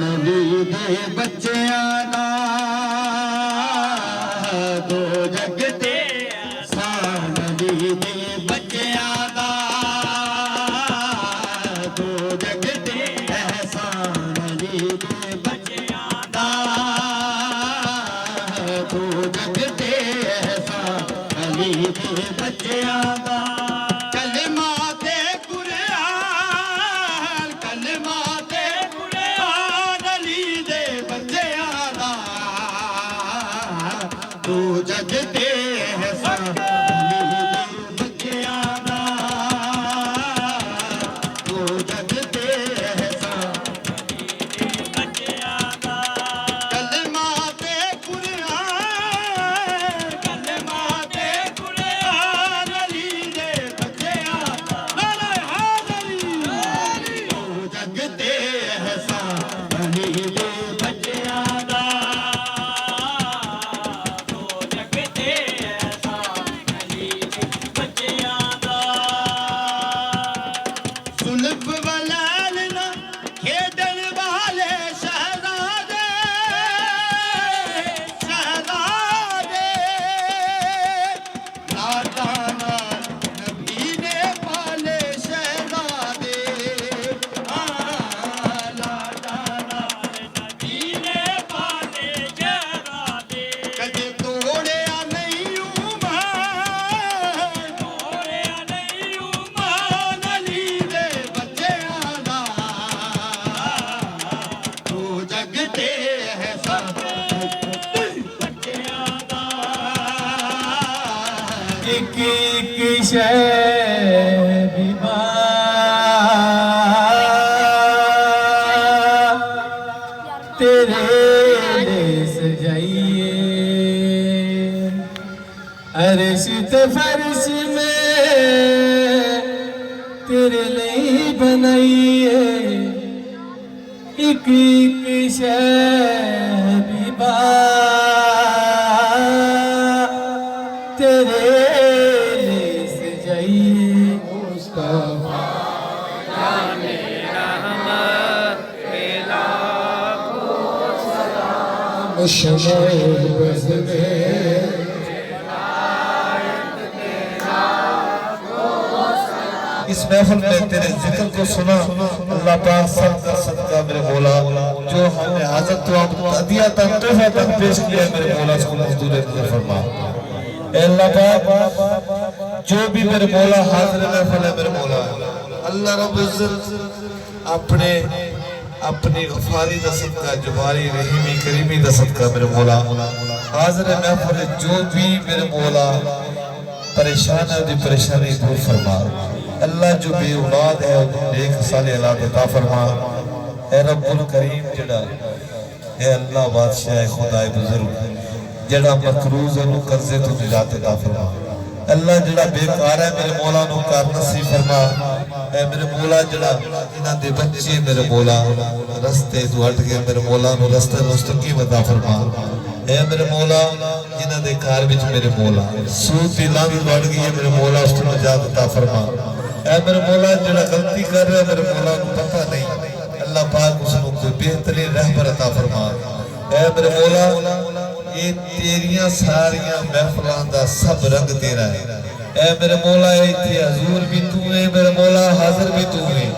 نبی دے بچیاں دا دو جگ تے احسان نبی دے بچیاں دا دو جگ تے احسان نبی دے بچیاں دا دو جگ تے احسان نبی دے بچیاں دا جگ دے احسان علی دے بچیاں دا تو جگ دے احسان علی دے بچیاں دا کلمہ تے قرآن علی دے بچیاں دا نعرہ حیدری تو جگ دے احسان علی دے بچیاں دا ایک شے تیرے لئے سجائیے عرش تے فرش میں تیرے لئے بنائیے ایک شے تیرے اس محفل میں تیرے ذکر کو سنا اللہ پاک سب کا صدقہ میرے مولا جو ہم نے حضرت و عدیہ تک تحفہ تک پیش کیا ہے میرے مولا اس کو مزدور اتنے فرما اے اللہ پاک جو بھی میرے مولا حاضر محفل ہے میرے مولا اللہ رب عزت اپنی غفاری دا صدقہ جباری رحیمی کریمی دا صدقہ میرے مولا حاضر محفل جو بھی میرے مولا پریشان ہے دی پریشانی دور فرما اللہ جو بے اولاد ہے ایک سالی اولاد عطا فرما اے رب الکریم جڑا اے اللہ بادشاہ خدا بزرگ جڑا مقروض ہے نو قرضے تو نجات عطا فرما اللہ جڑا بیکار ہے میرے مولا نو کار نصیب فرما اے میرے مولا جڑا انہاں دے بچے میرے مولا رستے تو ہٹ گئے میرے مولا نو رستے مستقیم عطا فرما اے میرے مولا جنہاں دے کار وچ میرے مولا سود دی لانت بڑھ گئی ہے میرے مولا اس کو نجات عطا فرما اے میرے مولا جڑا غلطی کر رہا ہے میرے مولا کو پتہ نہیں اللہ پاک اس کو کوئی بہترین رہبر عطا فرما اے میرے مولا یہ تیریاں ساریاں محفلان دا سب رنگ تیرا ہے اے میرے مولا ایتھے حضور بھی تو ہے میرے مولا حاضر بھی تو ہے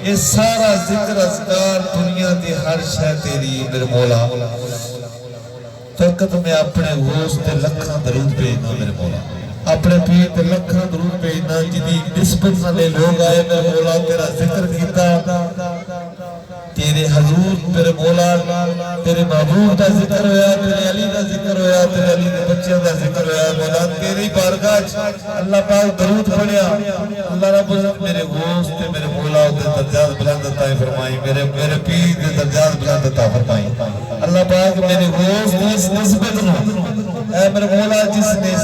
یہ سارا ذکر اذکار دنیا دی ہر شے تیری میرے مولا فقط میں اپنے غوث تے لکھاں درود بھیجنا میرے مولا اپنے پیر تے لکھاں درود بھیجنا جنہی نسبت نالے لوگ آئے میرے مولا تیرا ذکر کیتا تیرے حضور میرے مولا تیرے محبوب دا ذکر ہویا تیرے علی دا ذکر ہویا تیرے علی دے بچیاں دا ذکر ہویا مولا تیری بارگاہ اللہ پاک درود پڑھیا اللہ رب العزت میرے غوث تے میرے مولا دے درجات بلند عطا فرمائی میرے پیر دے درجات بلند عطا فرمائی اللہ پاک میرے غوث دی اس نسبت نو اے میرے مولا جس نے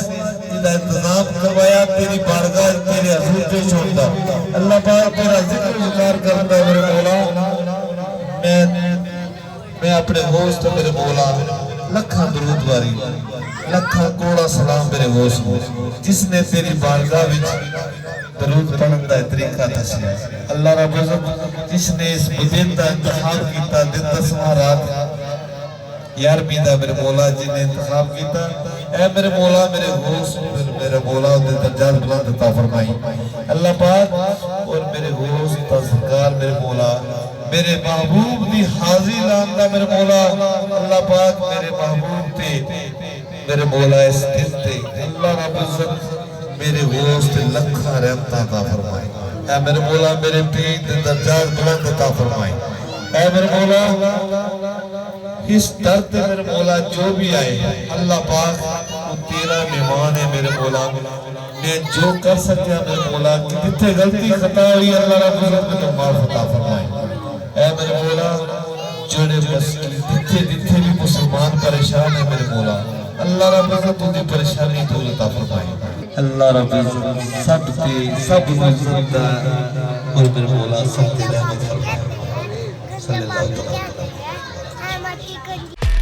دا انتظام کروایا تیری بارگاہ تیرے حضور پہ چھوڑتا اللہ پاک تیرا ذکر ذکار کرتا میرے مولا میں اپنے غوث تو میرے مولا لکھاں درود باری لکھاں کوڑا سلام میرے غوث جس نے تیری بارگاہ وچ درود پڑھن دا طریقہ دسیا اللہ رب العزت جس نے اس دن دا انتخاب کیتا دن 10واں رات 11ویں دا میرے مولا جی نے انتخاب کیتا اے میرے مولا میرے غوث میرے مولا دے درجات بلند عطا فرمائی اللہ پاک اور میرے غوث تا سرکار میرے مولا میرے محبوب دی حاضری لاندہ میرے مولا اللہ پاک میرے محبوب تے میرے مولا اس دن تے اللہ رب العزت میرے غوث تے لکھا رحمت عطا فرمائے اے میرے مولا میرے پیر تے درجات بلند عطا فرمائے اے میرے مولا اس در تے میرے مولا جو بھی آئے اللہ پاک وہ تیرا مہمان ہے میرے مولا میں جو کر سکتے ہیں میرے مولا جتنے غلطی خطا ہوئی اللہ رب العزت میں معاف عطا فرمائے اے میرے مولا جڑے جتنے بھی مسلمان پریشان ہیں میرے مولا اللہ رب العزت ان کی پریشانی دور عطا فرمائے اللہ رب العزت سب تے سب مزد اور میرے مولا سب تے رحمت فرمائے صلی اللہ علیہ وسلم